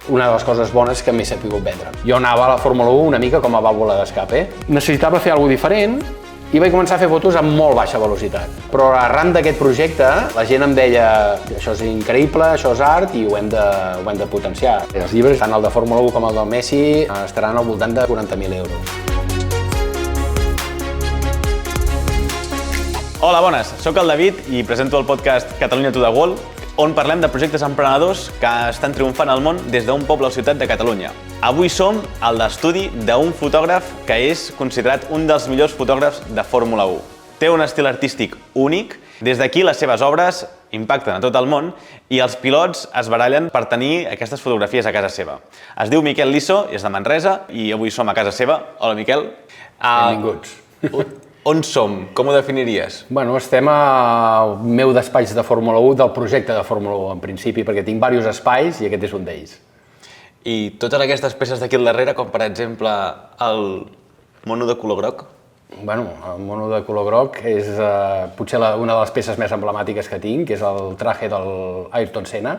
una de les coses bones que m'he sabut vendre. Jo anava a la Fórmula 1 una mica com a vàlvula d'escape. Necessitava fer alguna cosa diferent i vaig començar a fer fotos amb molt baixa velocitat. Però arran d'aquest projecte, la gent em deia això és increïble, això és art i ho hem de potenciar. Els llibres, tant el de Fórmula 1 com el del Messi, estaran al voltant de 40.000 euros. Hola, bones. Soc el David i presento el podcast Catalunya to the World, on parlem de projectes emprenedors que estan triomfant al món des d'un poble o ciutat de Catalunya. Avui som al l'estudi d'un fotògraf que és considerat un dels millors fotògrafs de Fórmula 1. Té un estil artístic únic, des d'aquí les seves obres impacten a tot el món i els pilots es barallen per tenir aquestes fotografies a casa seva. Es diu Miquel Liso, és de Manresa i avui som a casa seva. Hola, Miquel. Benvinguts. On som? Com ho definiries? Bueno, estem al meu despatx de Fórmula 1, del projecte de Fórmula 1 en principi, perquè tinc diversos espais i aquest és un d'ells. I totes aquestes peces d'aquí al darrere, com per exemple el mono de color groc? Bueno, el mono de color groc és potser una de les peces més emblemàtiques que tinc, que és el traje del Ayrton Senna,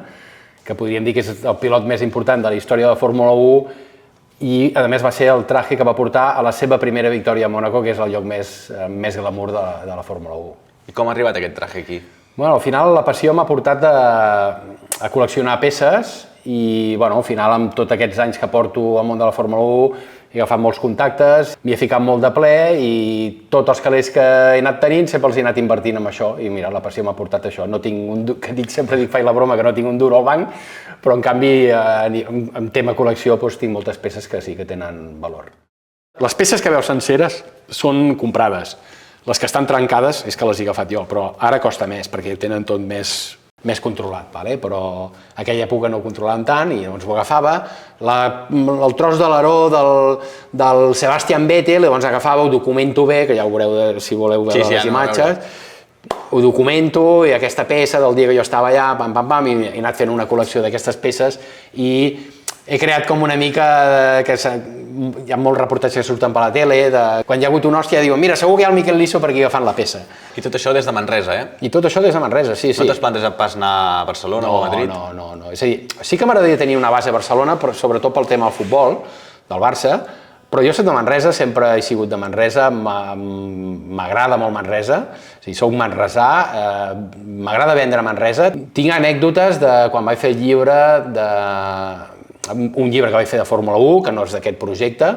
que podríem dir que és el pilot més important de la història de Fórmula 1 i, a més, va ser el traje que va portar a la seva primera victòria a Mònaco, que és el lloc més glamour de la Fórmula 1. I com ha arribat aquest traje aquí? Bueno, al final la passió m'ha portat a col·leccionar peces i, bueno, al final, amb tots aquests anys que porto al món de la Fórmula 1, he agafat molts contactes, m'hi he ficat molt de ple i tots els calés que he anat tenint sempre els he anat invertint en això i mira, la passió m'ha portat això. No tinc sempre faig la broma que no tinc un duro al banc, però en canvi en tema col·lecció tinc moltes peces que sí que tenen valor. Les peces que veus senceres són comprades. Les que estan trencades és que les he agafat jo, però ara costa més perquè tenen tot més controlat, però aquella època no ho controlàvem tant i llavors ho agafava. El tros de l'aleró del Sebastian Vettel, llavors agafava, ho documento bé, que ja ho veureu si voleu veure les imatges, ho documento i aquesta peça del dia que jo estava allà, i he anat fent una col·lecció d'aquestes peces i he creat com una mica que hi ha molts reportatges que surten per la tele, quan hi ha hagut una hòstia diuen mira, segur que hi ha el Miquel Liso per aquí agafant la peça. I tot això des de Manresa, eh? I tot això des de Manresa, sí. No t'has plantejat pas anar a Barcelona o a Madrid? No. És a dir, sí que m'agradaria tenir una base a Barcelona, però sobretot pel tema del futbol, del Barça, però jo soc de Manresa, sempre he sigut de Manresa, m'agrada molt Manresa, soc manresà, m'agrada vendre a Manresa. Tinc anècdotes de quan vaig fer el llibre, un llibre que vaig fer de Fórmula 1, que no és d'aquest projecte,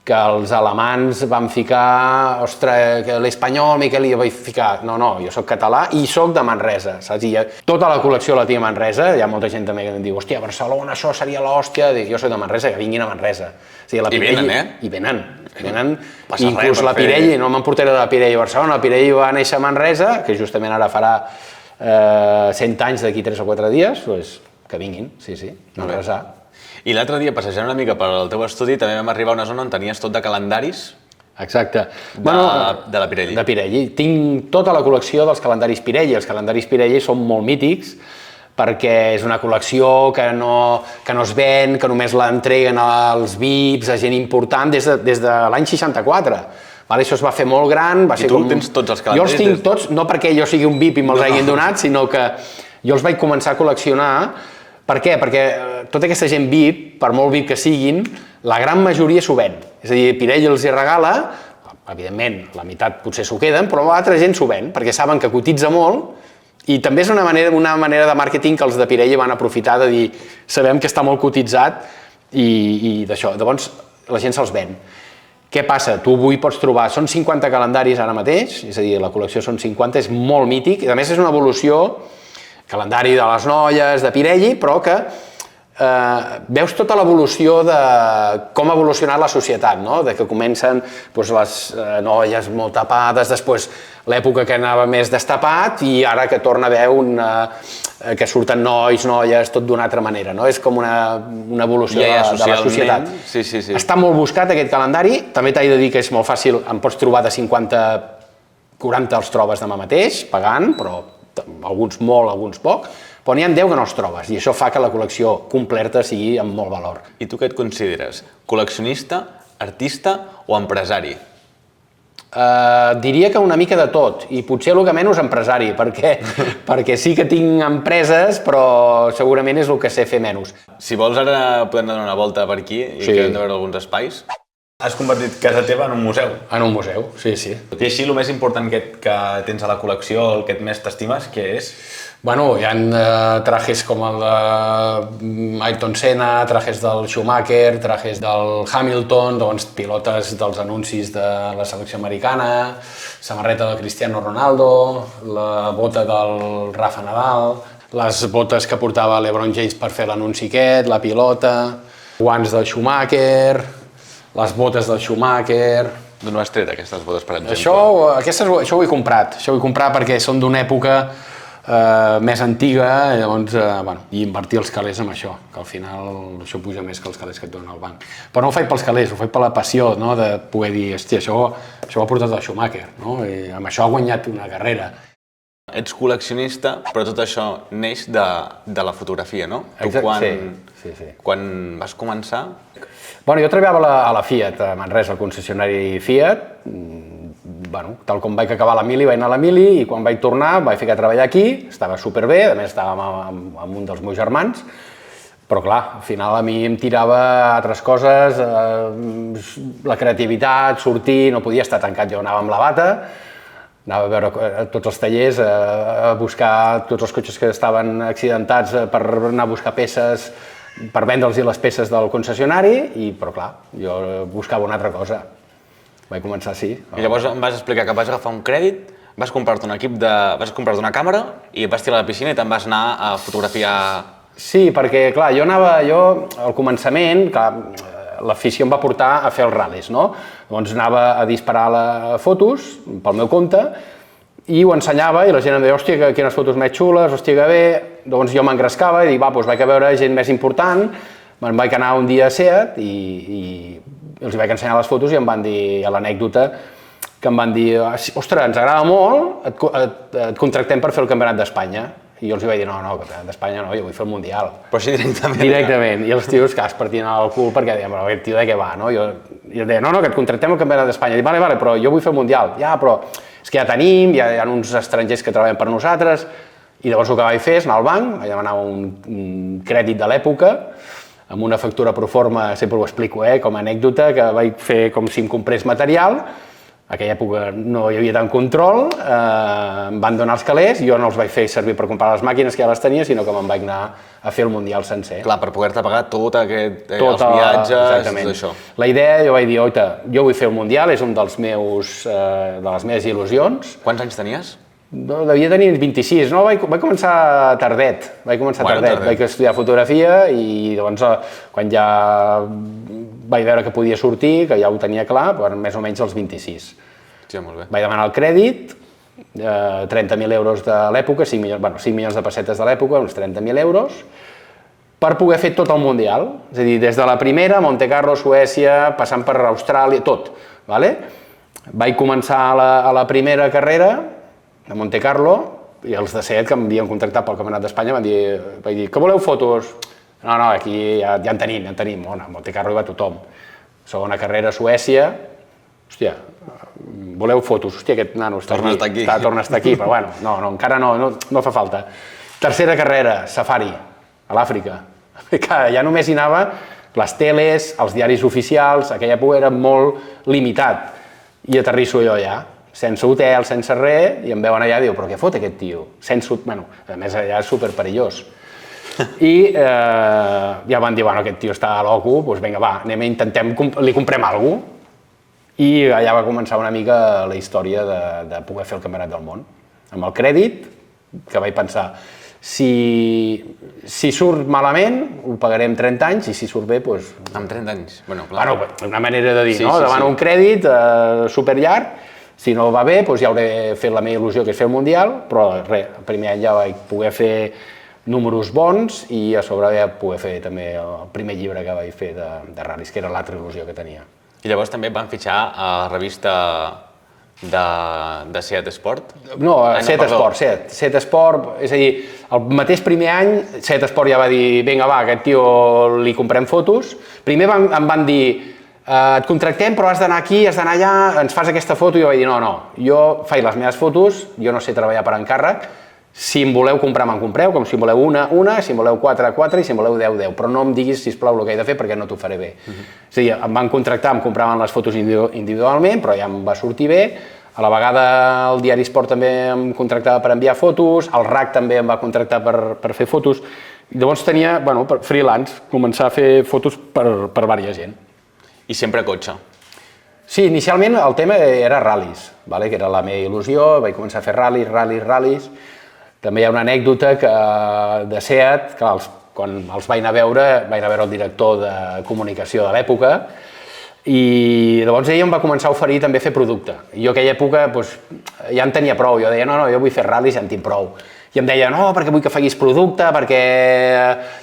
que els alemans van ficar, ostres, que l'espanyol, Miquel, i jo vaig ficar, no, jo soc català i soc de Manresa, saps? I tota la col·lecció la tinc a Manresa, hi ha molta gent també que em diu, hòstia, Barcelona, això seria l'hòstia, dic, jo soc de Manresa, que vinguin a Manresa. I venen, eh? I venen. Inclús la Pirelli, no m'emportaré de la Pirelli a Barcelona, la Pirelli va néixer a Manresa, que justament ara farà 100 anys d'aquí 3 o 4 dies, que vinguin, sí, Manresà. I l'altre dia, passejant una mica pel teu estudi, també vam arribar a una zona on tenies tot de calendaris. Exacte. De la Pirelli. De Pirelli. Tinc tota la col·lecció dels calendaris Pirelli. Els calendaris Pirelli són molt mítics perquè és una col·lecció que no es ven, que només l'entreguen als VIPs, a gent important, des de l'any 64. Això es va fer molt gran. I tu tens tots els calendaris? Jo els tinc tots, no perquè jo sigui un VIP i me'ls hagin donat, sinó que jo els vaig començar a col·leccionar. Per què? Perquè tota aquesta gent VIP, per molt VIP que siguin, la gran majoria s'ho ven. És a dir, Pirelli els hi regala, evidentment, la meitat potser s'ho queden, però l'altra gent s'ho ven, perquè saben que cotitza molt i també és una manera de màrqueting que els de Pirelli van aprofitar de dir sabem que està molt cotitzat i d'això. Llavors, la gent se'ls ven. Què passa? Tu avui pots trobar, són 50 calendaris ara mateix, és a dir, la col·lecció són 50, és molt mític, i a més és una evolució calendari de les noies, de Pirelli, però que veus tota l'evolució de com ha evolucionat la societat, de que comencen les noies molt tapades, després l'època que anava més destapat i ara que torna a haver que surten nois, noies, tot d'una altra manera. És com una evolució de la societat. Està molt buscat aquest calendari, també t'he de dir que és molt fàcil, em pots trobar de 50, 40 els trobes demà mateix, pagant, però alguns molt, alguns poc, però n'hi ha 10 que no els trobes i això fa que la col·lecció completa sigui amb molt valor. I tu què et consideres? Col·leccionista, artista o empresari? Diria que una mica de tot, i potser el que menys empresari, perquè sí que tinc empreses, però segurament és el que sé fer menys. Si vols, ara podem donar una volta per aquí i que hem de veure alguns espais. Has convertit casa teva en un museu. En un museu, sí. I així, el més important que tens a la col·lecció, el que més t'estimes, què és? Bueno, hi ha trajes com el de Ayrton Senna, trajes del Schumacher, trajes del Hamilton, doncs pilotes dels anuncis de la selecció americana, samarreta del Cristiano Ronaldo, la bota del Rafa Nadal, les botes que portava l'Ebron James per fer l'anunci aquest, la pilota, guants del Schumacher, les botes del Schumacher. D'on ho has tret, aquestes botes, per exemple? Això ho he comprat. Això ho he comprat perquè són d'una època més antiga, llavors, i invertir els calés amb això, que al final això puja més que els calés que et donen al banc. Però no ho faig pels calés, ho faig per la passió, no?, de poder dir, hòstia, això ho ha portat el Schumacher, no?, i amb això ha guanyat una carrera. Ets col·leccionista, però tot això neix de la fotografia, no? Exacte, sí. Quan vas començar... Bueno, jo treballava a la Fiat, a Manresa, al concessionari Fiat. Tal com vaig acabar la mili, vaig anar a la mili i quan vaig tornar vaig ficar a treballar aquí, estava superbé, a més estava amb un dels meus germans, però clar, al final a mi em tirava altres coses, la creativitat, sortir, no podia estar tancat, jo anava amb la bata, anava a veure tots els tallers, a buscar tots els cotxes que estaven accidentats per anar a buscar peces, per vendre'ls les peces del concessionari, però clar, jo buscava una altra cosa. Vaig començar així. I llavors em vas explicar que vas agafar un crèdit, vas comprar-te un equip vas comprar-te una càmera i et vas tirar a la piscina i te'n vas anar a fotografiar... Sí, perquè clar, jo al començament, l'afició em va portar a fer els ral·lis, no? Llavors anava a disparar fotos pel meu compte i ho ensenyava i la gent em deia, hòstia, quines fotos més xules, hòstia, que bé. Doncs jo m'engrescava i dic, doncs vaig a veure gent més important, me'n vaig anar un dia a SEAT i els vaig ensenyar les fotos i em van dir, a l'anècdota, que em van dir, ostres, ens agrada molt, et contractem per fer el Campionat d'Espanya. I jo els vaig dir, no, el Campionat d'Espanya no, jo vull fer el Mundial. Però així directament? Directament. I els tios que es partien el cul perquè deien, però aquest tio de què va, no? Jo deia, no, que et contractem al Campionat d'Espanya. I dic, vale, però jo vull fer el Mundial. Ja, però és que ja tenim, hi ha uns estrangers que treballen per nosaltres. I llavors el que vaig fer és anar al banc, vaig demanar un crèdit de l'època, amb una factura pro forma, sempre ho explico, com a anècdota, que vaig fer com si em comprés material. En aquella època no hi havia tant control, em van donar els calés, jo no els vaig fer servir per comprar les màquines que ja les tenia, sinó que me'n vaig anar a fer el Mundial sencer. Clar, per poder-te pagar tot aquest, els viatges, tot això. La idea, jo vaig dir, oita, jo vull fer el Mundial, és un de les meves il·lusions. Quants anys tenies? Devia tenir 26, no? Vaig començar tardet, vaig estudiar fotografia i doncs quan ja vaig veure que podia sortir, que ja ho tenia clar, més o menys als 26. Sí, molt bé. Vaig demanar el crèdit, 30.000 euros de l'època, 5 milions de pessetes de l'època, uns 30.000 euros, per poder fer tot el Mundial. És a dir, des de la primera, Monte Carlo, Suècia, passant per Austràlia, tot. Vaig començar a la primera carrera, de Monte Carlo, i els de SEAT que m'havien contractat pel Campionat d'Espanya vaig dir, que voleu fotos? No, aquí ja en tenim. Bueno, a Monte Carlo hi va tothom. Segona carrera a Suècia, hòstia, voleu fotos? Hòstia, aquest nano torna a estar aquí, però bueno, no, encara no fa falta. Tercera carrera, safari, a l'Àfrica. Ja només hi anava les teles, els diaris oficials, aquella època era molt limitat. I aterrisso jo allà, sense hotel, sense res, i em veuen allà i diu, però què fot aquest tio? A més, allà és superperillós. I ja van dir, bueno, aquest tio està loco, doncs vinga, va, li comprem alguna cosa. I allà va començar una mica la història de poder fer el Campionat del Món. Amb el crèdit, que vaig pensar, si surt malament, ho pagarem 30 anys, i si surt bé, doncs... Amb 30 anys? Bueno, clar. Una manera de dir, no? Demano un crèdit superllarg, si no va bé, doncs ja hauré fet la meva il·lusió, que és fer el Mundial, però res, el primer any ja vaig poder fer números bons i a sobre vaig poder fer també el primer llibre que vaig fer de ral·lis, que era l'altra il·lusió que tenia. I llavors també et van fitxar a la revista de SEAT Sport? No, SEAT Sport, és a dir, el mateix primer any SEAT Sport ja va dir, vinga va, aquest tio li comprem fotos. Primer em van dir, et contractem però has d'anar aquí, has d'anar allà, ens fas aquesta foto, i jo vaig dir no, jo faig les meves fotos, jo no sé treballar per encàrrec, si em voleu comprar me'n compreu, com si em voleu una, si em voleu 4, i si em voleu 10, però no em diguis, sisplau, el que he de fer perquè no t'ho faré bé. És a dir, em van contractar, em compraven les fotos individualment, però ja em va sortir bé. A la vegada el diari Esport també em contractava per enviar fotos, el RAC també em va contractar per fer fotos. Llavors tenia, freelance, començar a fer fotos per diversa gent. I sempre cotxe. Sí, inicialment el tema era ral·lis, que era la meva il·lusió, vaig començar a fer ral·lis. També hi ha una anècdota de SEAT, que quan els vaig anar a veure el director de comunicació de l'època, i llavors ell em va començar a oferir també fer producte. Jo aquella època ja en tenia prou, jo deia no, jo vull fer ral·lis, ja en tinc prou. I em deia no, perquè vull que facis producte, perquè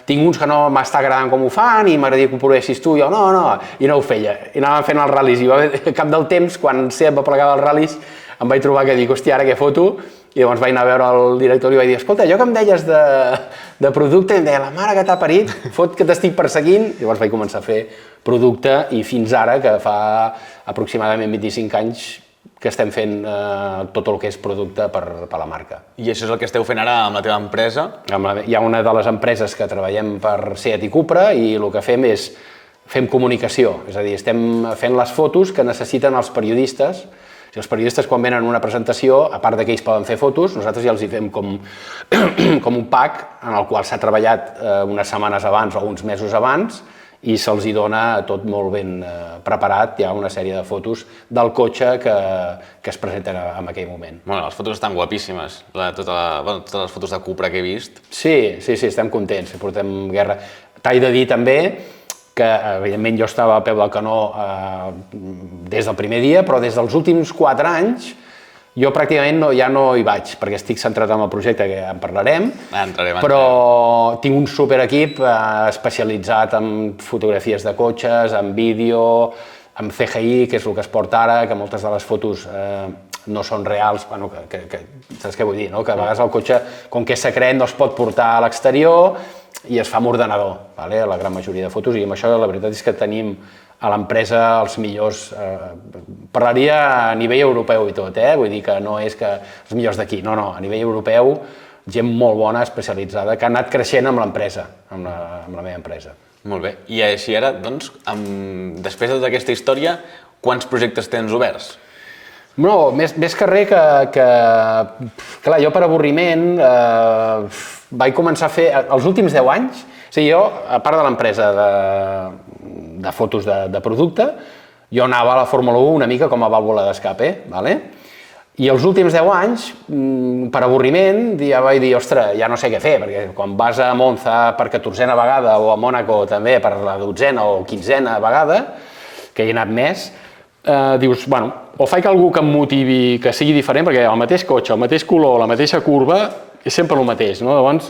tinc uns que no m'està agradant com ho fan i m'agradaria que ho provessis tu, i jo no, i no ho feia. I anàvem fent els ral·lis, i al cap del temps, quan SEAT va plegar els ral·lis, em vaig trobar que dic, hòstia, ara què foto? I llavors vaig anar a veure el director i vaig dir, escolta, allò que em deies de producte, em deia, la mare que t'ha parit, fot que t'estic perseguint. I llavors vaig començar a fer producte i fins ara, que fa aproximadament 25 anys que estem fent tot el que és producte per la marca. I això és el que esteu fent ara amb la teva empresa? Hi ha una de les empreses que treballem per SEAT i Cupra i el que fem és fem comunicació, és a dir, estem fent les fotos que necessiten els periodistes. Si els periodistes quan venen a una presentació, a part que ells poden fer fotos, nosaltres ja els hi fem com un pack en el qual s'ha treballat unes setmanes abans o uns mesos abans i se'ls hi dona tot molt ben preparat, hi ha una sèrie de fotos del cotxe que es presenten en aquell moment. Bueno, les fotos estan guapíssimes, totes les fotos de Cupra que he vist. Sí, estem contents, portem guerra. T'he de dir també que evidentment jo estava a peu del canó des del primer dia, però des dels últims 4 anys jo pràcticament ja no hi vaig, perquè estic centrat en el projecte, que en parlarem, però tinc un superequip especialitzat en fotografies de cotxes, en vídeo, en CGI, que és el que es porta ara, que moltes de les fotos no són reals, saps què vull dir, no? Que a vegades el cotxe, com que és secret, no es pot portar a l'exterior, i es fa amb ordenador, la gran majoria de fotos, i amb això la veritat és que tenim a l'empresa els millors, parlaria a nivell europeu i tot, vull dir que no és que els millors d'aquí, no, a nivell europeu, gent molt bona, especialitzada, que ha anat creixent amb l'empresa, amb la meva empresa. Molt bé, i així ara, doncs, després de tota aquesta història, quants projectes tens oberts? No, més que res que... Clar, jo per avorriment vaig començar a fer... Els últims 10 anys, o sigui, jo, a part de l'empresa de fotos de producte, jo anava a la Fórmula 1 una mica com a vàlvula d'escape, i els últims 10 anys, per avorriment, ja vaig dir, ostres, ja no sé què fer, perquè quan vas a Monza per 14a vegada o a Mònaco també per la 12a o 15a vegada, que hi he anat més, dius, bueno, o faig algú que em motivi, que sigui diferent, perquè el mateix cotxe, el mateix color, la mateixa curva, és sempre el mateix, no? Llavors,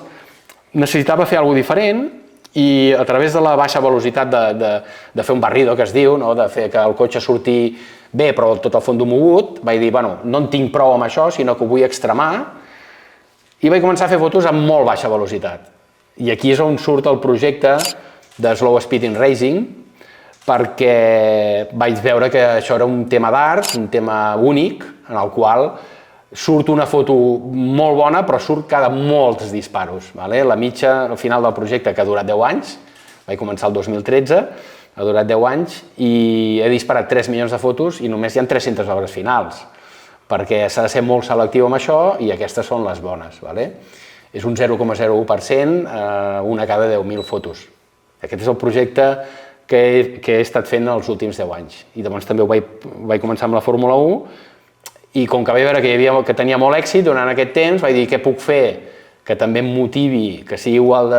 necessitava fer alguna cosa diferent i a través de la baixa velocitat de fer un barrido, que es diu, de fer que el cotxe surti bé però tot el fons mogut, vaig dir, bueno, no en tinc prou amb això, sinó que ho vull extremar, i vaig començar a fer fotos amb molt baixa velocitat. I aquí és on surt el projecte de Slow Speeding Racing, perquè vaig veure que això era un tema d'art, un tema únic, en el qual surt una foto molt bona, però surt cada molts disparos. La mitja, al final del projecte, que ha durat 10 anys, vaig començar el 2013, ha durat 10 anys, i he disparat 3 milions de fotos i només hi ha 300 obres finals, perquè s'ha de ser molt selectiu amb això i aquestes són les bones. És un 0,01%, una cada 10.000 fotos. Aquest és el projecte que he estat fent els últims 10 anys. I llavors també vaig començar amb la Fórmula 1 i com que vaig veure que tenia molt èxit durant aquest temps, vaig dir què puc fer que també em motivi, que sigui igual,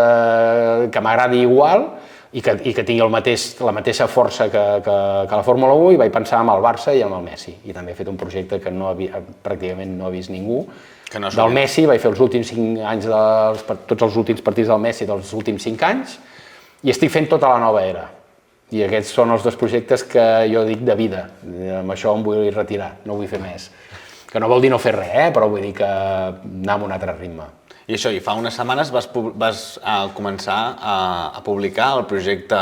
que m'agradi igual i que tingui la mateixa força que la Fórmula 1, i vaig pensar en el Barça i en el Messi. I també he fet un projecte que pràcticament no ha vist ningú. Del Messi vaig fer els últims 5 anys, tots els últims partits del Messi dels últims 5 anys, i estic fent tota la nova era. I aquests són els 2 projectes que jo dic de vida. Amb això em vull retirar, no vull fer més. Que no vol dir no fer res, però vull dir que anar amb un altre ritme. I això, i fa unes setmanes vas començar a publicar el projecte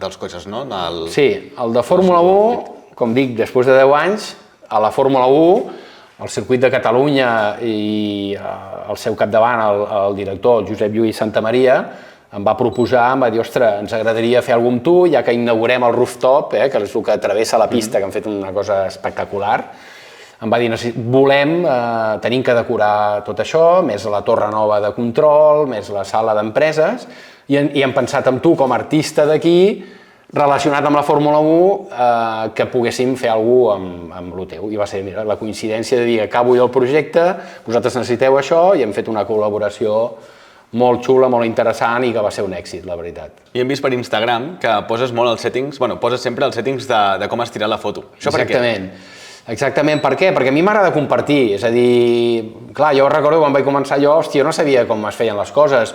dels cotxes, no? Sí, el de Fórmula 1, com dic, després de 10 anys, a la Fórmula 1, el circuit de Catalunya i al seu capdavant, el director, el Josep Lluís Santamaria, em va proposar, em va dir, ostres, ens agradaria fer algun tour, ja que inaugurem el rooftop, que és el que travessa la pista, que han fet una cosa espectacular. Em va dir, tenim que decorar tot això, més la torre nova de control, més la sala d'empreses, i hem pensat en tu com a artista d'aquí, relacionat amb la Fórmula 1, que poguéssim fer alguna cosa amb el teu. I va ser la coincidència de dir, acabo jo el projecte, vosaltres necessiteu això, i hem fet una col·laboració molt xula, molt interessant i que va ser un èxit, la veritat. I hem vist per Instagram que poses molt els settings, poses sempre els settings de com has tirat la foto. Això per què? Exactament, per què? Perquè a mi m'agrada compartir, és a dir, clar, jo recordo quan vaig començar jo no sabia com es feien les coses,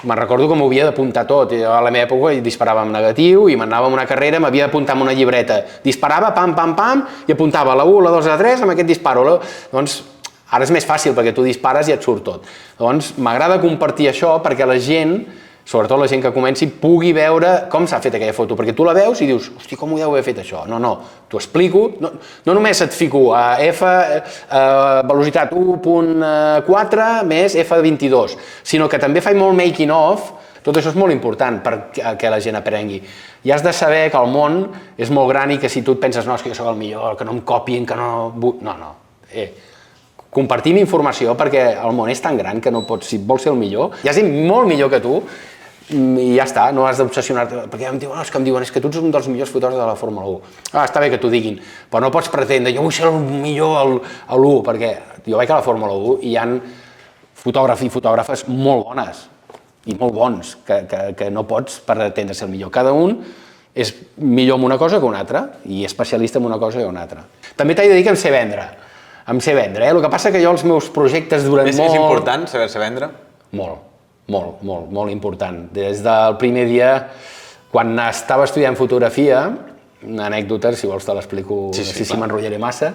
me'n recordo que m'ho havia d'apuntar tot, a la meva època disparava amb negatiu i m'anava a una carrera, m'havia d'apuntar amb una llibreta, disparava, pam, pam, pam, i apuntava la 1, la 2, la 3, amb aquest disparo, doncs ara és més fàcil perquè tu dispares i et surt tot. Doncs m'agrada compartir això perquè la gent, sobretot la gent que comenci, pugui veure com s'ha fet aquella foto, perquè tu la veus i dius, hosti, com ho deu haver fet això? No, t'ho explico, no només et fico a velocitat 1.4 més F22, sinó que també faig molt making of, tot això és molt important perquè la gent aprengui. I has de saber que el món és molt gran i que si tu et penses, no, és que jo soc el millor, que no em copien, que no... No. Compartim informació perquè el món és tan gran que no pots, si vols ser el millor, hi ha gent molt millor que tu i ja està, no has d'obsessionar-te, perquè em diuen, que em diuen, és que tu ets un dels millors fotògrafs de la Fórmula 1. Està bé que t'ho diguin, però no pots pretendre, jo vull ser el millor a l'1, perquè jo vaig a la Fórmula 1 i hi ha fotògrafs i fotògrafes molt bones i molt bons, que no pots pretendre ser el millor. Cada un és millor en una cosa que una altra i especialista en una cosa que una altra. També t'he de dir que em sé vendre. El que passa que jo els meus projectes duren molt... És important saber-se vendre? Molt important. Des del primer dia, quan estava estudiant fotografia, una anècdota, si vols te l'explico, no sé si m'enrotllaré massa,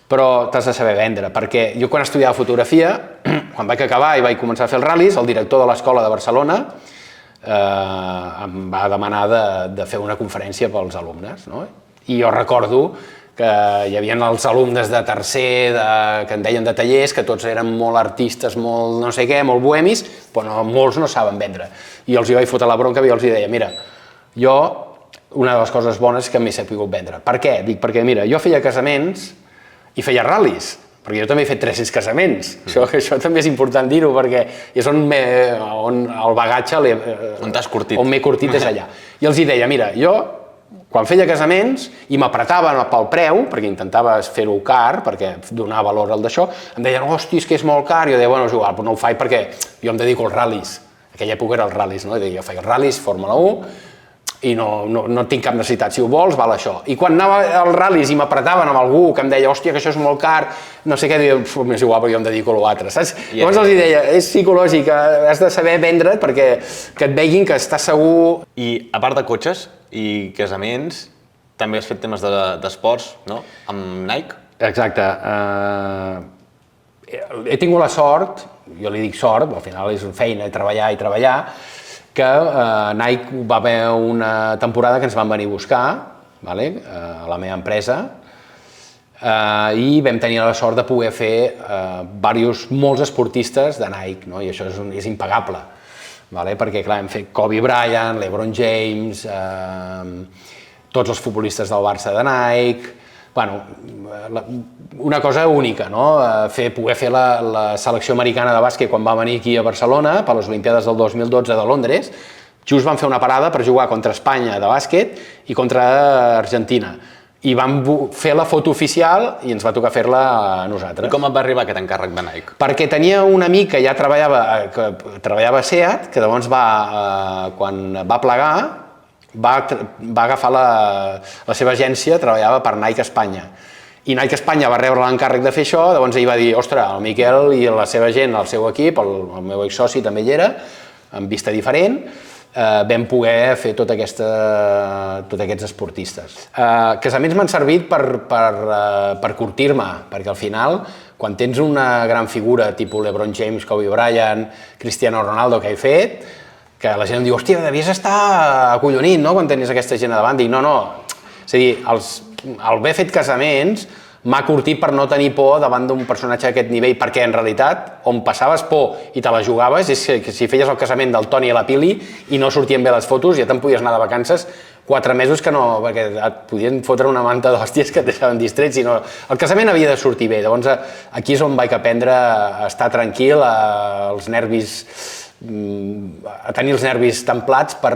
però t'has de saber vendre, perquè jo quan estudiava fotografia, quan vaig acabar i vaig començar a fer els ral·lis, el director de l'escola de Barcelona em va demanar de fer una conferència pels alumnes, no? I jo recordo que hi havia els alumnes de tercer, que en deien de tallers, que tots eren molt artistes, molt no sé què, molt bohemis, però molts no saben vendre. I els hi vaig fotre la bronca i els hi deia, mira, jo, una de les coses bones és que m'he sabut vendre. Per què? Dic, perquè mira, jo feia casaments i feia ral·lis, perquè jo també he fet 300 casaments. Això també és important dir-ho, perquè és on el bagatge, on m'he curtit és allà. I els hi deia, mira, jo, quan feia casaments i m'apretaven pel preu, perquè intentava fer-ho car, perquè donar valor al d'això, em deien, hosti, és que és molt car, i jo deia, bueno, és igual, però no ho faig perquè jo em dedico als ral·lis. En aquella època eren els ral·lis, no? Jo feia ral·lis, Fórmula 1, i no tinc cap necessitat, si ho vols, val això. I quan anava als ral·lis i m'apretaven amb algú que em deia, hòstia, que això és molt car, no sé què, deia, és igual, perquè jo em dedico a l'altre, saps? Llavors els deia, és psicològic, has de saber vendre't perquè que et veguin que estàs segur... I a part de cotxes i casaments, també has fet temes d'esports, no? Amb Nike? Exacte. He tingut la sort, jo li dic sort, al final és feina, treballar, que Nike va haver una temporada que ens van venir a buscar, a la meva empresa, i vam tenir la sort de poder fer molts esportistes de Nike, i això és impagable, perquè clar, hem fet Kobe Bryant, LeBron James, tots els futbolistes del Barça de Nike, una cosa única, poder fer la selecció americana de bàsquet quan va venir aquí a Barcelona per les Olimpiades del 2012 de Londres, just van fer una parada per jugar contra Espanya de bàsquet i contra Argentina. I vam fer la foto oficial i ens va tocar fer-la a nosaltres. I com et va arribar aquest encàrrec de Nike? Perquè tenia un amic que ja treballava a SEAT, que llavors quan va plegar, va agafar la seva agència, treballava per Nike Espanya. I Nike Espanya va rebre l'encàrrec de fer això, llavors ell va dir, ostres, el Miquel i la seva gent, el seu equip, el meu exsoci també hi era, amb vista diferent, vam poder fer tots aquests esportistes. Casaments m'han servit per curtir-me, perquè al final, quan tens una gran figura, tipus LeBron James, Kobe Bryant, Cristiano Ronaldo, que he fet, que la gent em diu, hòstia, devies estar acollonit, no?, quan tenies aquesta gent a davant. Dic, no. És a dir, el haver fet casaments m'ha curtit per no tenir por davant d'un personatge d'aquest nivell, perquè en realitat, on passaves por i te la jugaves, és que si feies el casament del Toni i la Pili i no sortien bé les fotos, ja te'n podies anar de vacances 4 mesos que no, perquè et podien fotre una manta d'hòsties que et deixaven distrets, sinó el casament havia de sortir bé. Llavors, aquí és on vaig aprendre a estar tranquil, a tenir els nervis templats per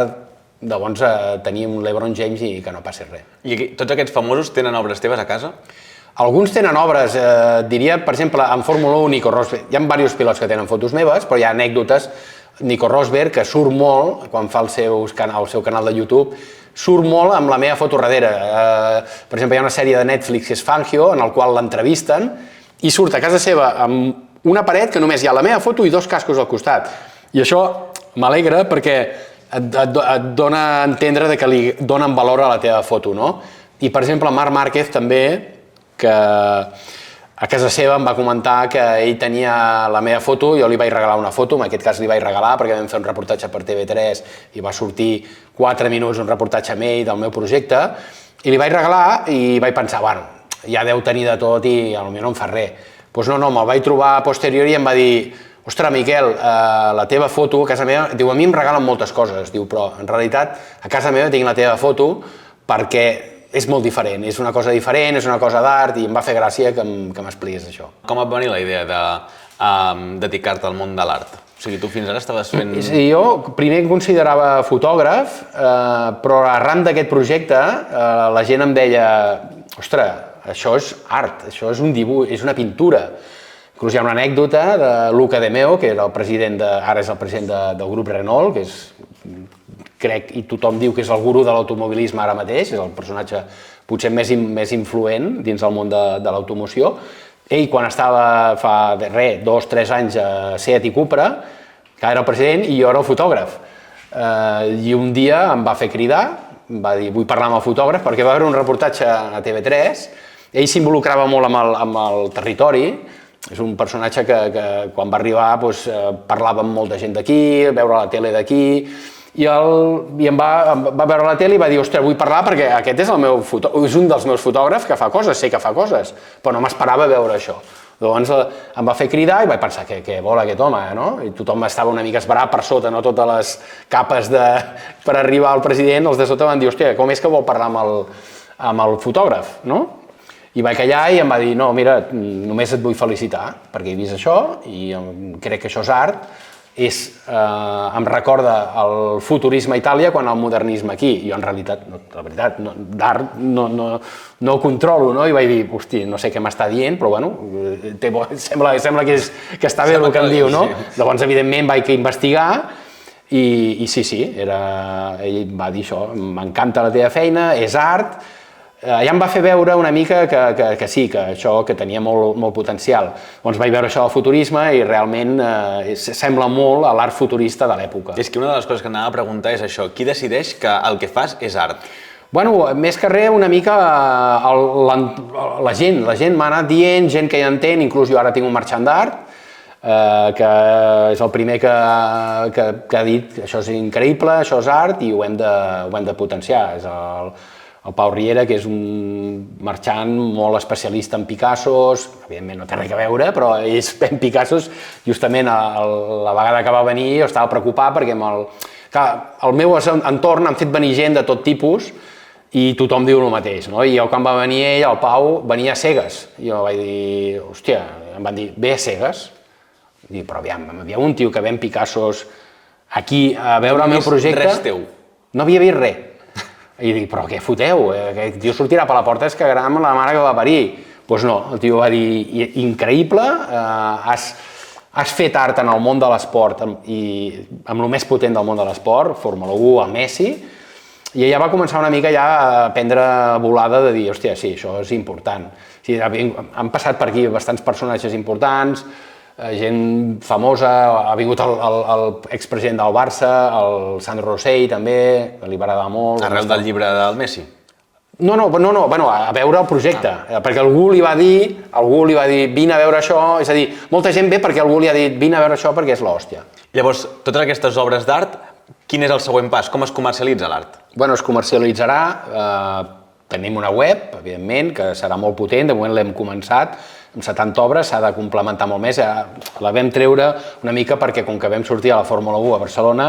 llavors tenir un LeBron James i que no passi res. I tots aquests famosos tenen obres teves a casa? Alguns tenen obres, diria, per exemple, en Fórmula 1, Nico Rosberg. Hi ha diversos pilots que tenen fotos meves, però hi ha anècdotes. Nico Rosberg, que surt molt, quan fa el seu canal de YouTube, surt molt amb la meva foto darrere. Per exemple, hi ha una sèrie de Netflix que és Fangio, en el qual l'entrevisten, i surt a casa seva amb una paret que només hi ha la meva foto i 2 cascos al costat. I això m'alegra perquè et dona a entendre que li donen valor a la teva foto, no? I, per exemple, Marc Márquez també, que a casa seva em va comentar que ell tenia la meva foto, jo li vaig regalar una foto, en aquest cas li vaig regalar perquè vam fer un reportatge per TV3 i va sortir 4 minuts un reportatge amb ell del meu projecte, i li vaig regalar i vaig pensar, bueno, ja deu tenir de tot i potser no em fa res. Doncs no, me'l vaig trobar a posteriori i em va dir, ostres, Miquel, la teva foto a casa meva, diu, a mi em regalen moltes coses, diu, però en realitat a casa meva tinc la teva foto perquè és molt diferent, és una cosa diferent, és una cosa d'art i em va fer gràcia que m'expliqués això. Com et va venir la idea de dedicar-te al món de l'art? O sigui, tu fins ara estaves fent... Sí, jo primer em considerava fotògraf, però arran d'aquest projecte la gent em deia, ostres, això és art, això és un dibuix, és una pintura. Inclús hi ha una anècdota de Luca De Meo, que era el president ara és el president del grup Renault, que és, crec, i tothom diu que és el gurú de l'automobilisme ara mateix, és el personatge potser més influent dins del món de l'automoció. Ell, quan estava fa 2 o 3 anys a Seat i Cupra, que era el president i jo era el fotògraf. I un dia em va fer cridar, em va dir, vull parlar amb el fotògraf, perquè va haver un reportatge a TV3, ell s'involucrava molt amb el territori, és un personatge que quan va arribar parlava amb molta gent d'aquí, veure la tele d'aquí, i em va veure la tele i va dir, ostres, vull parlar perquè aquest és un dels meus fotògrafs que fa coses, sé que fa coses, però no m'esperava veure això. Llavors em va fer cridar i vaig pensar, què vol aquest home, no? I tothom estava una mica esverat per sota, no? Totes les capes per arribar al president, els de sota van dir, hòstia, com és que vol parlar amb el fotògraf, no? I vaig callar i em va dir, no, mira, només et vull felicitar perquè he vist això i crec que això és art, em recorda el futurisme a Itàlia quan el modernisme aquí. Jo en realitat, la veritat, d'art no ho controlo, no? I vaig dir, hosti, no sé què m'està dient, però bueno, sembla que està bé el que em diu, no? Llavors, evidentment, vaig investigar i sí, ell va dir això, m'encanta la teva feina, és art. Ja em va fer veure una mica que sí, que això que tenia molt potencial. Llavors vaig veure això del futurisme i realment sembla molt a l'art futurista de l'època. És que una de les coses que anava a preguntar és això, qui decideix que el que fas és art? Bueno, més que res una mica la gent m'ha anat dient, gent que hi entén, inclús jo ara tinc un marxant d'art, que és el primer que ha dit això és increïble, això és art i ho hem de potenciar. És el Pau Riera, que és un marxant molt especialista en Picassos, evidentment no té res a veure, però ells en Picassos, justament la vegada que va venir jo estava preocupat perquè al meu entorn han fet venir gent de tot tipus i tothom diu el mateix, no? I jo quan va venir ell, el Pau, venia a cegues. I jo vaig dir, hòstia, em van dir, ve a cegues? I però aviam, hi ha un tio que ve en Picassos aquí a veure el meu projecte... Res teu? No havia vist res. I dic, però què foteu? Aquest tio sortirà per la porta és que cagarà amb la mare que va parir. Doncs no, el tio va dir, increïble, has fet art en el món de l'esport i amb el més potent del món de l'esport, Fórmula 1, el Messi, i ella va començar una mica ja a prendre volada de dir, hòstia, sí, això és important. Han passat per aquí bastants personatges importants, gent famosa, ha vingut el expresident del Barça, el Sandro Rosell també, que li va agradar molt. Arrel del llibre del Messi? bueno, a veure el projecte, perquè algú li va dir, vine a veure això, és a dir, molta gent ve perquè algú li ha dit, vine a veure això perquè és l'hòstia. Llavors, totes aquestes obres d'art, quin és el següent pas? Com es comercialitza l'art? Bueno, es comercialitzarà, tenim una web, evidentment, que serà molt potent, de moment l'hem començat, amb 70 obres, s'ha de complementar molt més, la vam treure una mica perquè com que vam sortir a la Fórmula 1 a Barcelona,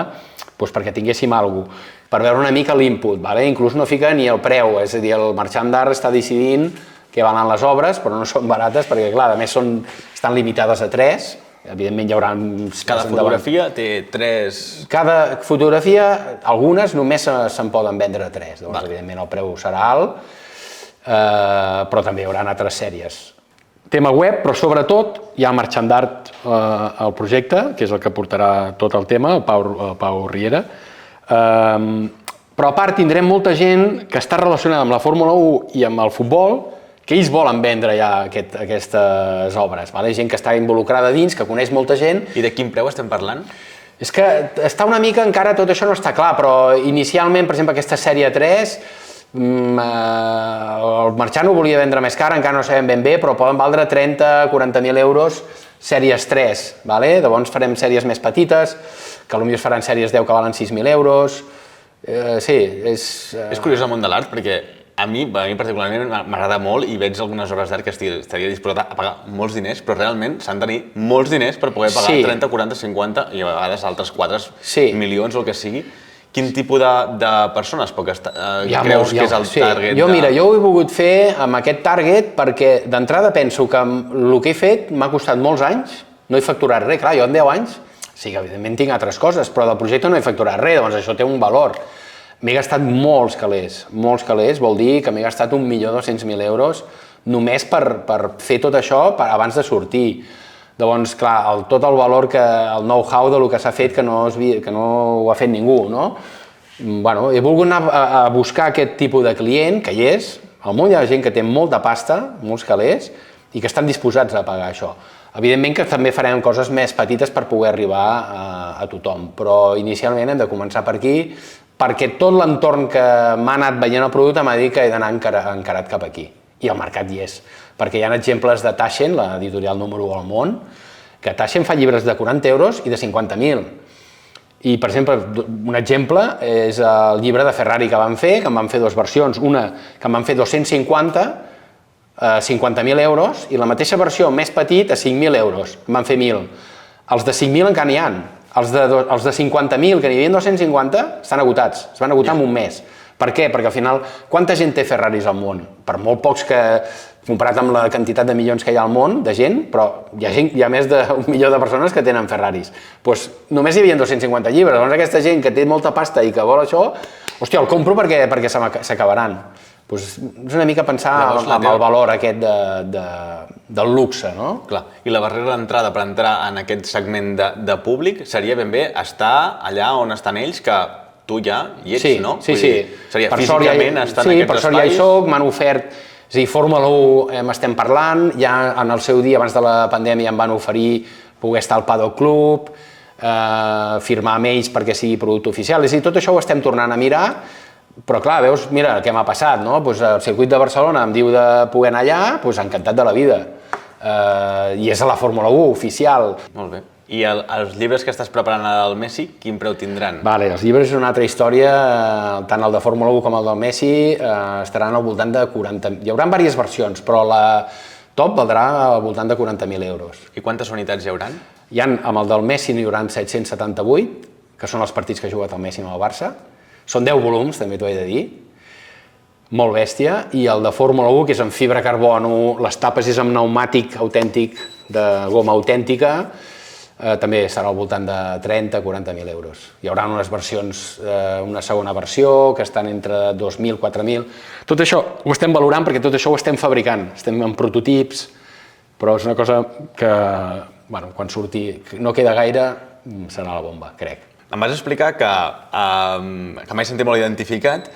doncs perquè tinguéssim alguna cosa, per veure una mica l'input, inclús no fica ni el preu, és a dir, el marxant d'art està decidint què valen les obres, però no són barates perquè, clar, a més estan limitades a 3, evidentment hi haurà... Cada fotografia té 3... Cada fotografia, algunes només se'n poden vendre 3, doncs evidentment el preu serà alt, però també hi haurà altres sèries. Tema web, però sobretot hi ha el marxant d'art al projecte, que és el que portarà tot el tema, el Pau Riera. Però a part tindrem molta gent que està relacionada amb la Fórmula 1 i amb el futbol, que ells volen vendre ja aquestes obres. Gent que està involucrada dins, que coneix molta gent. I de quin preu estem parlant? És que està una mica, encara tot això no està clar, però inicialment, per exemple, aquesta sèrie 3, el marxant ho volia vendre més car, encara no sabem ben bé, però poden valdre 30-40.000 euros sèries 3, llavors farem sèries més petites, que potser es faran sèries 10 que valen 6.000 euros, sí, és... És curiós el món de l'art, perquè a mi particularment m'agrada molt i veig algunes obres d'art que estaria disposat a pagar molts diners, però realment s'han de tenir molts diners per poder pagar 30, 40, 50 i a vegades altres 4 milions o el que sigui. Quin tipus de persones creus que és el target? Jo ho he volgut fer amb aquest target perquè d'entrada penso que el que he fet m'ha costat molts anys, no he facturat res, clar, jo en 10 anys, sí que evidentment tinc altres coses, però del projecte no he facturat res, doncs això té un valor. M'he gastat molts calés, vol dir que m'he gastat 1.200.000 euros només per fer tot això abans de sortir. Llavors, clar, tot el valor, el know-how del que s'ha fet que no ho ha fet ningú, no? Bueno, he volgut anar a buscar aquest tipus de client, que hi és, al món hi ha gent que té molta pasta, molts calés, i que estan disposats a pagar això. Evidentment que també farem coses més petites per poder arribar a tothom, però inicialment hem de començar per aquí, perquè tot l'entorn que m'ha anat veient el producte m'ha dit que he d'anar encarat cap aquí. I el mercat hi és, perquè hi ha exemples de Taschen, l'editorial número 1 al món, que Taschen fa llibres de 40 euros i de 50.000. I, per exemple, un exemple és el llibre de Ferrari que van fer, que en van fer dues versions, una que en van fer 250, 50.000 euros, i la mateixa versió més petit a 5.000 euros, en van fer 1.000. Els de 5.000 encara n'hi ha. Els de 50.000, que n'hi havia 250, estan agotats, es van agotar en un mes. Per què? Perquè al final, quanta gent té Ferraris al món? Per molt pocs que, comparat amb la quantitat de milions que hi ha al món, de gent, però hi ha més d'1 milió de persones que tenen Ferraris. Doncs només hi havia 250 llibres, llavors aquesta gent que té molta pasta i que vol això, hòstia, el compro perquè s'acabaran. És una mica pensar en el valor aquest del luxe, no? Clar, i la barrera d'entrada per entrar en aquest segment de públic seria ben bé estar allà on estan ells, que tu ja hi ets, no? Sí. Seria físicament estar en aquests espais. Sí, per sort ja hi soc, m'han ofert, és a dir, Fórmula 1 estem parlant, ja en el seu dia, abans de la pandèmia, em van oferir poder estar al Paddock Club, firmar amb ells perquè sigui producte oficial, és a dir, tot això ho estem tornant a mirar, però clar, veus, mira, què m'ha passat, no? El circuit de Barcelona em diu de poder anar allà, encantat de la vida. I és a la Fórmula 1 oficial. Molt bé. I els llibres que estàs preparant al Messi, quin preu tindran? Vale, els llibres és una altra història, tant el de Fórmula 1 com el del Messi estaran al voltant de 40... Hi haurà diverses versions, però la top valdrà al voltant de 40.000 euros. I quantes unitats hi hauran? Amb el del Messi n'hi haurà 778, que són els partits que ha jugat el Messi amb el Barça. Són 10 volums, també t'ho he de dir. Molt bèstia. I el de Fórmula 1, que és en fibra carbono, les tapes és amb pneumàtic autèntic, de goma autèntica, també serà al voltant de 30-40.000 euros. Hi haurà unes versions, una segona versió, que estan entre 2.000 i 4.000. Tot això ho estem valorant perquè tot això ho estem fabricant. Estem en prototips, però és una cosa que, quan surti, no queda gaire, serà la bomba, crec. Em vas explicar que m'he sentit molt identificat,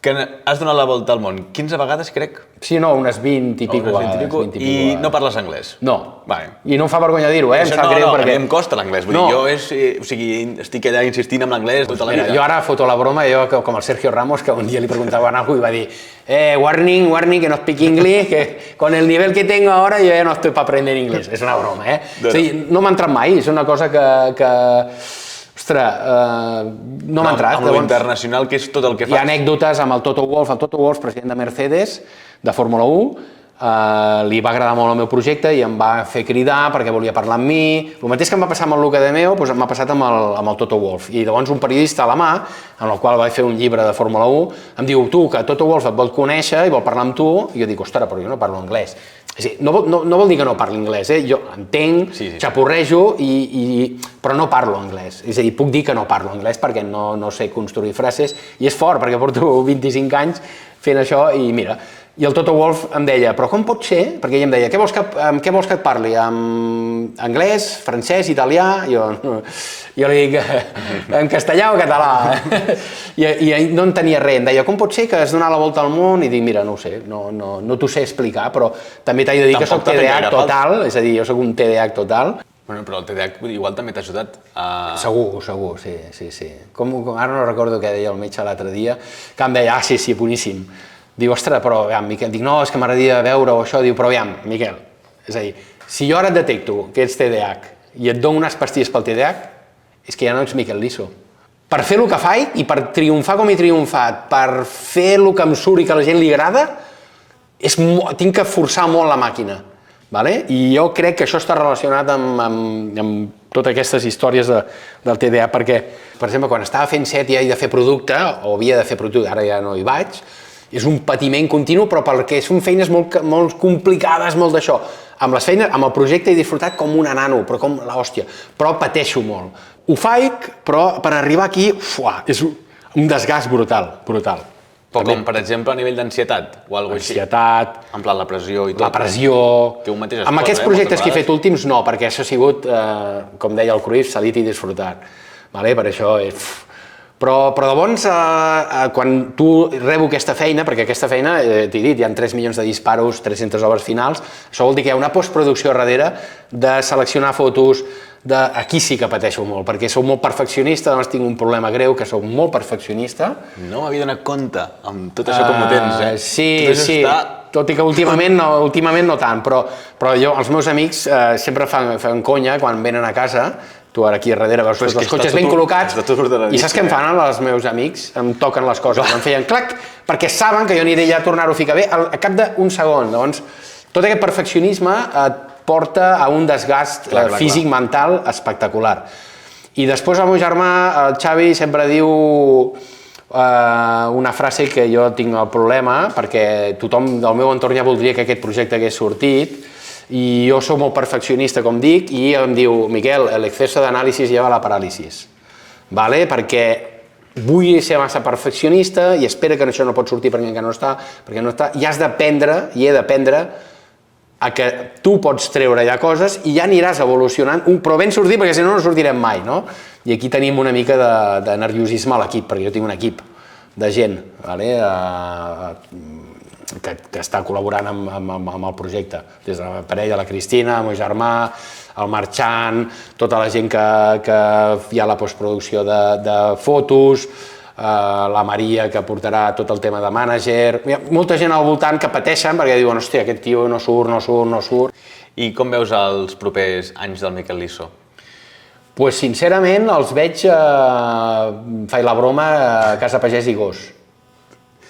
que has donat la volta al món 15 vegades, crec. Sí, no, unes 20 i pico vegades. I no parles anglès? No. Vale. I no em fa vergonya dir-ho, em sap greu perquè... A mi em costa l'anglès, vull dir, jo estic allà insistint amb l'anglès tota la vida. Jo ara foto la broma, jo com el Sergio Ramos, que un dia li preguntaven algo i va dir warning, que no speak English, que con el nivel que tengo ahora yo ya no estoy para aprender inglés. És una broma, O sigui, no m'ha entrat mai, és una cosa que ostres, no m'ha entrat. Amb l'internacional, que és tot el que fas. Hi ha anècdotes amb el Toto Wolff, president de Mercedes, de Fórmula 1, li va agradar molt el meu projecte i em va fer cridar perquè volia parlar amb mi. El mateix que em va passar amb el Luca de Meo, doncs m'ha passat amb el Toto Wolff. I llavors un periodista alemà, amb el qual vaig fer un llibre de Fórmula 1, em diu, tu, que Toto Wolff et vol conèixer i vol parlar amb tu, i jo dic, ostres, però jo no parlo anglès. No vol dir que no parli anglès, jo entenc, xapurrejo, però no parlo anglès. És a dir, puc dir que no parlo anglès perquè no sé construir frases, i és fort perquè porto 25 anys fent això i mira. I el Toto Wolff em deia, però com pot ser? Perquè ell em deia, amb què vols que et parli? Amb anglès, francès, italià? Jo li dic, en castellà o català? I no entenia res. Em deia, com pot ser que has donat la volta al món? I dic, mira, no ho sé, no t'ho sé explicar, però també t'he de dir que soc TDAH total, és a dir, jo soc un TDAH total. Bueno, però el TDAH igual també t'ha ajudat a... Segur, sí. Ara no recordo què deia el metge l'altre dia, que em deia, sí, boníssim. Diu, ostres, però, aviam, Miquel, dic, no, és que m'agradaria veure-ho, això, diu, però, aviam, Miquel, és a dir, si jo ara et detecto que ets TDAH i et dono unes pastilles pel TDAH, és que ja no ets Miquel Liso. Per fer el que faig i per triomfar com he triomfat, per fer el que em surt i que a la gent li agrada, tinc que forçar molt la màquina, i jo crec que això està relacionat amb totes aquestes històries del TDAH, perquè, per exemple, quan estava fent set i he de fer producte, o havia de fer producte, ara ja no hi vaig, és un patiment continu, però perquè són feines molt complicades, molt d'això. Amb les feines, amb el projecte he disfrutat com una nano, però com l'hòstia, però pateixo molt. Ho faig, però per arribar aquí, és un desgast brutal. Però com, per exemple, a nivell d'ansietat o alguna cosa així? Ansietat... En plan, la pressió i tot. La pressió... Amb aquests projectes que he fet últims, no, perquè això ha sigut, com deia el Cruyff, salit i disfrutat. Per això és... Però llavors, quan tu rebo aquesta feina, perquè aquesta feina, t'he dit, hi ha 3 milions de disparos, 300 obres finals, això vol dir que hi ha una postproducció darrere de seleccionar fotos, aquí sí que pateixo molt, perquè soc molt perfeccionista, doncs tinc un problema greu, que soc molt perfeccionista. No m'havia donat compte amb tot això com ho tens, Sí, tot i que últimament no tant, però els meus amics sempre fan conya quan venen a casa. Tu ara aquí darrere veus tots els cotxes ben col·locats i saps què em fan els meus amics? Em toquen les coses, em feien clac, perquè saben que jo aniré allà a tornar-ho a ficar bé a cap d'un segon. Llavors, tot aquest perfeccionisme et porta a un desgast físic, mental espectacular. I després el meu germà, el Xavi, sempre diu una frase que jo tinc el problema, perquè tothom del meu entorn ja voldria que aquest projecte hagués sortit, i jo soc molt perfeccionista, com dic, i em diu, Miquel, l'exceso d'anàlisi lleva a la paràlisi, perquè vull ser massa perfeccionista i espera que això no pot sortir perquè encara no està, i has d'aprendre, i he d'aprendre a que tu pots treure allà coses i ja aniràs evolucionant, però ben sortir perquè si no sortirem mai, no? I aquí tenim una mica de nerviosisme a l'equip, perquè jo tinc un equip de gent, que està col·laborant amb el projecte, des de la parella, la Cristina, el meu germà, el Marxant, tota la gent que hi ha la postproducció de fotos, la Maria, que portarà tot el tema de mànager, hi ha molta gent al voltant que pateixen perquè diuen, hòstia, aquest tio no surt. I com veus els propers anys del Miquel Liso? Doncs sincerament els veig, faig la broma, a casa pagès i gos.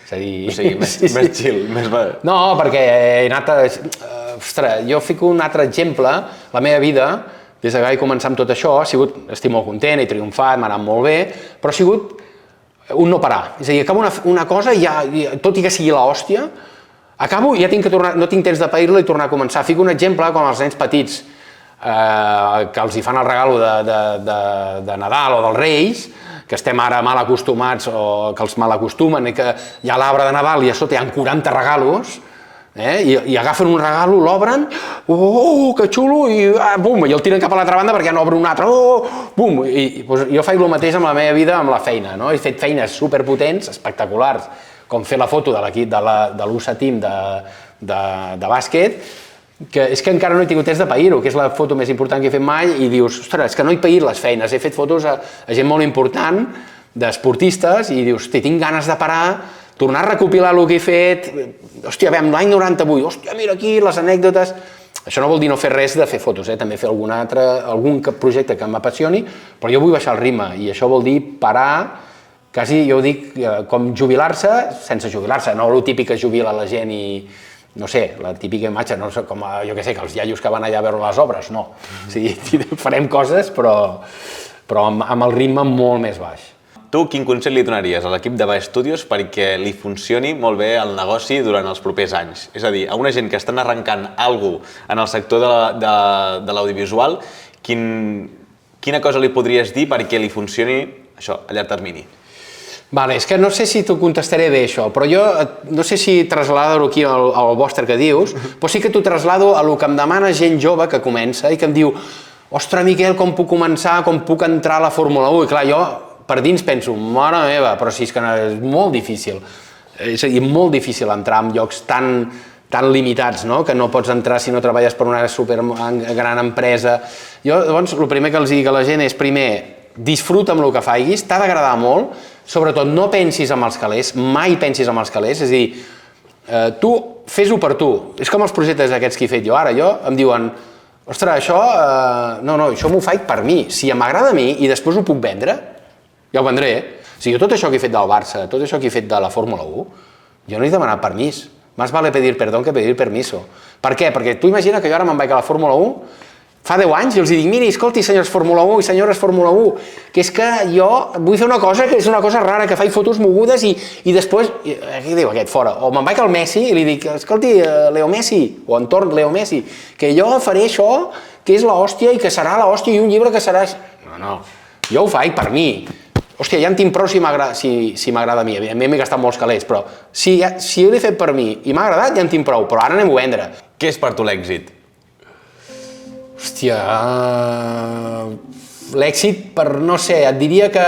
És a dir... O sigui, més chill, més... No, perquè he anat a... Ostres, jo fico un altre exemple. La meva vida, des que vaig començar amb tot això, estic molt content, he triomfat, m'ha anat molt bé, però ha sigut un no parar. És a dir, acabo una cosa i tot i que sigui l'hòstia, acabo i ja no tinc temps de pair-la i tornar a començar. Fico un exemple com els nens petits que els hi fan el regalo de Nadal o dels Reis, que estem ara mal acostumats o que els mal acostumen, que hi ha l'arbre de Nadal i a sota hi ha 40 regalos, i agafen un regalo, l'obren, que xulo, i bum, i el tiren cap a l'altra banda perquè ja n'obre un altre, bum, i jo faig el mateix amb la meva vida, amb la feina, he fet feines superpotents, espectaculars, com fer la foto de l'equip de l'USA Team de bàsquet, que és que encara no he tingut temps de pair-ho, que és la foto més important que he fet mai, i dius, ostres, és que no he paït les feines, he fet fotos a gent molt important, d'esportistes, i dius, hosti, tinc ganes de parar, tornar a recopilar el que he fet, hòstia, veiem, l'any 98, hòstia, mira aquí, les anècdotes. Això no vol dir no fer res de fer fotos, també fer algun projecte que m'apassioni, però jo vull baixar el ritme, i això vol dir parar, quasi, jo ho dic, com jubilar-se sense jubilar-se, no el típic que jubila la gent i, no sé, la típica imatge, no sé, com jo què sé, que els iaios que van allà a veure les obres, no. O sigui, farem coses, però amb el ritme molt més baix. Tu, quin consell li donaries a l'equip de Baix Studios perquè li funcioni molt bé el negoci durant els propers anys? És a dir, a una gent que estan arrencant alguna cosa en el sector de l'audiovisual, quina cosa li podries dir perquè li funcioni això a llarg termini? Vale, és que no sé si t'ho contestaré bé, això, però jo no sé si traslado-ho aquí al vostre que dius, però sí que t'ho traslado a lo que em demana gent jove que comença i que em diu, ostres, Miquel, com puc començar, com puc entrar a la Fórmula 1? I clar, jo per dins penso, mare meva, però sí, és que és molt difícil. És a dir, molt difícil entrar en llocs tan limitats, no? Que no pots entrar si no treballes per una gran empresa. Jo, llavors, el primer que els dic a la gent és, primer, disfruta amb el que faiguis, t'ha d'agradar molt, sobretot no pensis amb els calés, mai pensis amb els calés, és a dir, tu fes-ho per tu. És com els projectes aquests que he fet jo ara. Em diuen, ostres, això, no, això m'ho faig per mi. Si m'agrada a mi i després ho puc vendre, ja ho vendré. O sigui, tot això que he fet del Barça, tot això que he fet de la Fórmula 1, jo no he demanat permís. Más vale pedir perdón que pedir permiso. Per què? Perquè tu imagina que jo ara me'n vaig a la Fórmula 1, fa 10 anys, i els dic, miri, escolti, senyors Fórmula 1 i senyores Fórmula 1, que és que jo vull fer una cosa que és una cosa rara, que faig fotos mogudes i després, què diu aquest, fora? O me'n vaig al Messi i li dic, escolti, Leo Messi, o entorn Leo Messi, que jo faré això, que és l'hòstia i que serà l'hòstia i un llibre que serà... No, jo ho faig per mi. Hòstia, ja en tinc prou si m'agrada a mi. Evidentment m'he gastat molts calés, però si ho he fet per mi i m'ha agradat, ja en tinc prou, però ara anem-ho a vendre. Què és per tu l'èxit? Hòstia... L'èxit, no sé, et diria que...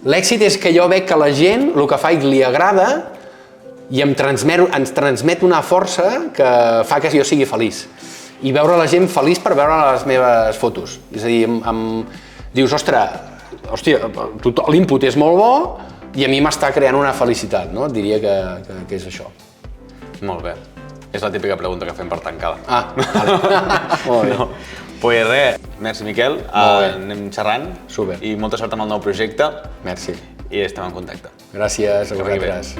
L'èxit és que jo veig que la gent, el que faig li agrada i ens transmet una força que fa que jo sigui feliç. I veure la gent feliç per veure les meves fotos. És a dir, dius, ostres, l'input és molt bo i a mi m'està creant una felicitat, no? Et diria que és això. Molt bé. És la típica pregunta que fem per tancada. Vale. Molt bé. Pues res, merci Miquel, anem xerrant. Super. I molta sort amb el nou projecte. Merci. I estem en contacte. Gràcies a vosaltres.